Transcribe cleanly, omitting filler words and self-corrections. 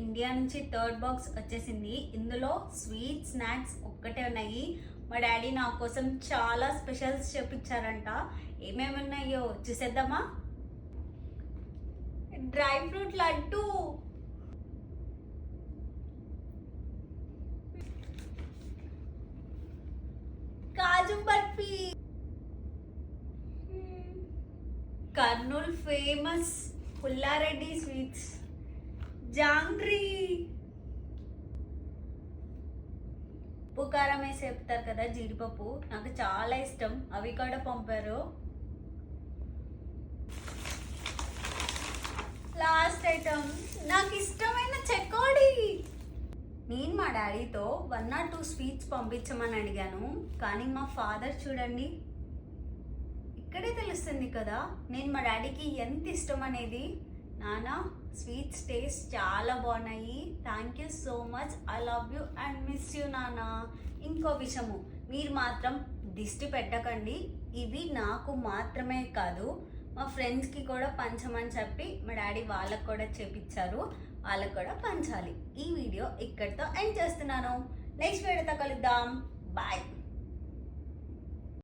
India నుంచి third box వచ్చేసింది. ఇందులో స్వీట్ స్నాక్స్ ఒక్కటే ఉన్నాయి. మా డాడీ నా కోసం చాలా స్పెషల్స్ చెప్పించారంట. ఏమేమి ఉన్నాయో చూసేద్దామా? డ్రై ఫ్రూట్ లడ్డు, కాజు బర్ఫీ, కర్నూల్ ఫేమస్ పుల్లారెడ్డి స్వీట్స్, జాంగ్రీ, ఉప్పు కారం వేసి చెప్తారు కదా జీడిపప్పు, నాకు చాలా ఇష్టం, అవి కూడా పంపారు. లాస్ట్ ఐటమ్ నాకు ఇష్టమైన చెకోడి. నేను మా డాడీతో 1 or 2 స్వీట్స్ పంపించమని అడిగాను, కానీ మా ఫాదర్ చూడండి, ఇక్కడే తెలుస్తుంది కదా నేను మా డాడీకి ఎంత ఇష్టం అనేది. నానా, స్వీట్స్ టేస్ట్ చాలా బాగున్నాయి, thank you so much, I love you and miss you నానా. ఇంకో విషయము, మీరు మాత్రం దిష్టి పెట్టకండి, ఇవి నాకు మాత్రమే కాదు మా ఫ్రెండ్స్కి కూడా పంచమని చెప్పి మా డాడీ వాళ్ళకు కూడా చేపించారు, వాళ్ళకు కూడా పంచాలి. ఈ వీడియో ఇక్కడితో ఎండ్ చేస్తున్నాను. నెక్స్ట్ వీడియోతో కలుద్దాం. బాయ్.